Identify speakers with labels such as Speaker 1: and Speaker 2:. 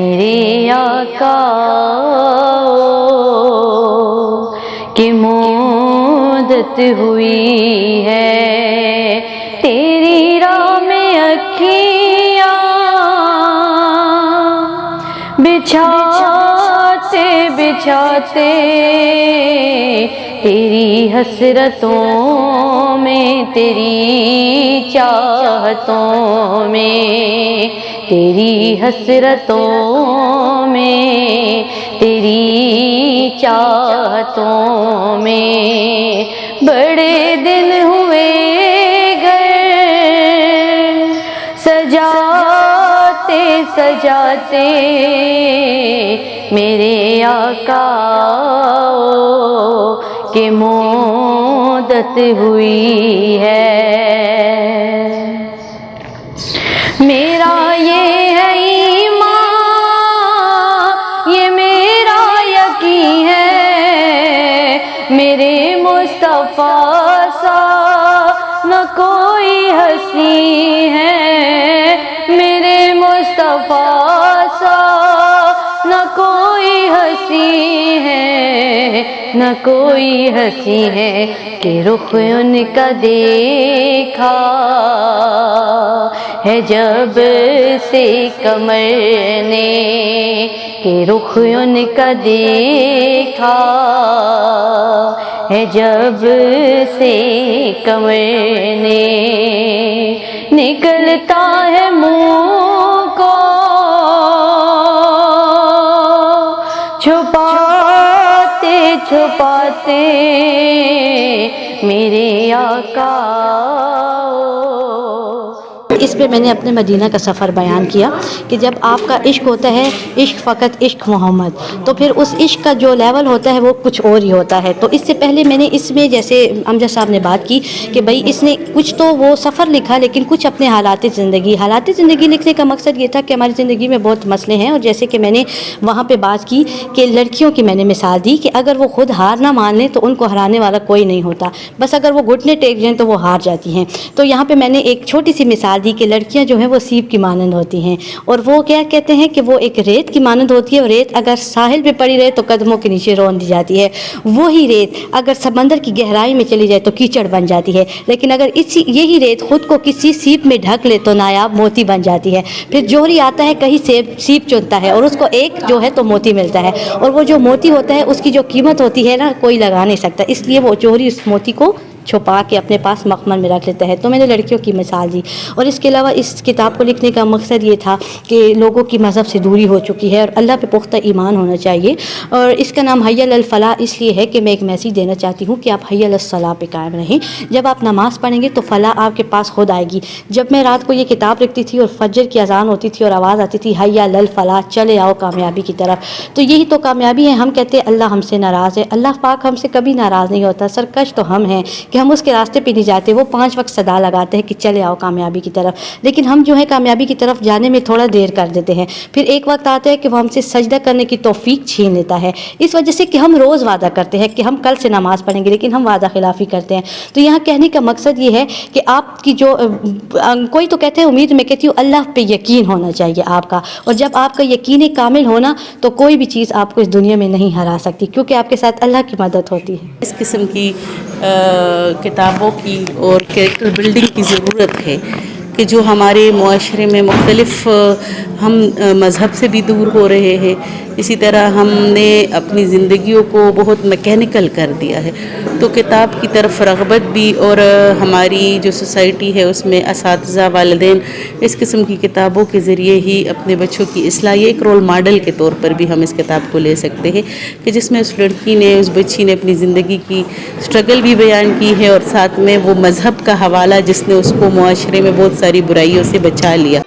Speaker 1: میرے آقا کی مدت ہوئی ہے، تیری راہ میں اکھیاں بچھاتے بچھاتے، تیری حسرتوں میں تیری چاہتوں میں، تیری حسرتوں میں تیری چاہتوں میں، بڑے دن ہوئے گئے سجاتے سجاتے، میرے آقا کی مدت ہوئی ہے۔ میرا یہ ہے ایمان، یہ میرا یقین ہے، میرے مصطفیٰ سا نہ کوئی ہستی ہے، میرے مصطفیٰ سا نہ کوئی ہستی ہے، نہ کوئی ہنسی ہے، کہ رخ ان کا دیکھا ہے جب سے قمر نے، کہ رخ ان کا دیکھا ہے جب سے قمر نے، نکلتا ہے منہ کو چھپاتے چھپاتے، میرے آقا۔
Speaker 2: اس پہ میں نے اپنے مدینہ کا سفر بیان کیا کہ جب آپ کا عشق ہوتا ہے، عشق فقط عشق محمد، تو پھر اس عشق کا جو لیول ہوتا ہے وہ کچھ اور ہی ہوتا ہے۔ تو اس سے پہلے میں نے اس میں جیسے امجد صاحب نے بات کی کہ بھئی اس نے کچھ تو وہ سفر لکھا، لیکن کچھ اپنے حالات زندگی لکھنے کا مقصد یہ تھا کہ ہماری زندگی میں بہت مسئلے ہیں، اور جیسے کہ میں نے وہاں پہ بات کی کہ لڑکیوں کی میں نے مثال دی کہ اگر وہ خود ہار نہ مان لیں تو ان کو ہرانے والا کوئی نہیں ہوتا، بس اگر وہ گھٹنے ٹیک جائیں تو وہ ہار جاتی ہیں۔ تو یہاں پہ میں نے ایک چھوٹی سی مثال دی کہ لڑکیاں جو ہیں وہ سیب کی مانند ہوتی ہیں، اور وہ کیا کہتے ہیں کہ وہ ایک ریت کی مانند ہوتی ہے، اور ریت اگر ساحل پہ پڑی رہے تو قدموں کے نیچے رون دی جاتی ہے، وہی ریت اگر سمندر کی گہرائی میں چلی جائے تو کیچڑ بن جاتی ہے، لیکن اگر یہی ریت خود کو کسی سیپ میں ڈھک لے تو نایاب موتی بن جاتی ہے۔ پھر جوہری آتا ہے کہیں سیپ چنتا ہے اور اس کو ایک جو ہے تو موتی ملتا ہے، اور وہ جو موتی ہوتا ہے اس کی جو قیمت ہوتی ہے نا کوئی لگا نہیں سکتا، اس لیے وہ جوہری اس موتی کو چھپا کے اپنے پاس مخمل میں رکھ لیتا ہے۔ تو میں نے لڑکیوں کی مثال دی، اور اس کے علاوہ اس کتاب کو لکھنے کا مقصد یہ تھا کہ لوگوں کی مذہب سے دوری ہو چکی ہے اور اللہ پہ پختہ ایمان ہونا چاہیے، اور اس کا نام حی علی الفلاح اس لیے ہے کہ میں ایک میسیج دینا چاہتی ہوں کہ آپ حی علی الصلاح پہ قائم رہیں۔ جب آپ نماز پڑھیں گے تو فلاح آپ کے پاس خود آئے گی۔ جب میں رات کو یہ کتاب لکھتی تھی اور فجر کی اذان ہوتی تھی اور آواز آتی تھی حی علی الفلاح، چلے آؤ کامیابی کی طرف، تو یہی تو کامیابی ہے۔ ہم کہتے ہیں اللہ ہم سے ناراض ہے، اللہ پاک ہم سے کبھی ناراض نہیں ہوتا، سرکش تو ہم ہیں کہ ہم اس کے راستے پہ نہیں جاتے۔ وہ 5 وقت صدا لگاتے ہیں کہ چلے آؤ کامیابی کی طرف، لیکن ہم جو ہے کامیابی کی طرف جانے میں تھوڑا دیر کر دیتے ہیں۔ پھر ایک وقت آتا ہے کہ وہ ہم سے سجدہ کرنے کی توفیق چھین لیتا ہے، اس وجہ سے کہ ہم روز وعدہ کرتے ہیں کہ ہم کل سے نماز پڑھیں گے، لیکن ہم وعدہ خلافی کرتے ہیں۔ تو یہاں کہنے کا مقصد یہ ہے کہ آپ کی جو کوئی تو کہتے ہیں امید، میں کہتی ہوں اللہ پہ یقین ہونا چاہیے آپ کا، اور جب آپ کا یقین کامل ہونا تو کوئی بھی چیز آپ کو اس دنیا میں نہیں ہرا سکتی، کیونکہ آپ کے ساتھ اللہ کی مدد ہوتی ہے۔
Speaker 3: اس قسم کی کتابوں کی اور کریکٹر بلڈنگ کی ضرورت ہے کہ جو ہمارے معاشرے میں مختلف ہم مذہب سے بھی دور ہو رہے ہیں، اسی طرح ہم نے اپنی زندگیوں کو بہت میکینیکل کر دیا ہے، تو کتاب کی طرف رغبت بھی، اور ہماری جو سوسائٹی ہے اس میں اساتذہ، والدین اس قسم کی کتابوں کے ذریعے ہی اپنے بچوں کی اصلاح، یہ ایک رول ماڈل کے طور پر بھی ہم اس کتاب کو لے سکتے ہیں کہ جس میں اس لڑکی نے، اس بچی نے اپنی زندگی کی سٹرگل بھی بیان کی ہے، اور ساتھ میں وہ مذہب کا حوالہ جس نے اس کو معاشرے میں بہت ساری برائیوں سے بچا لیا۔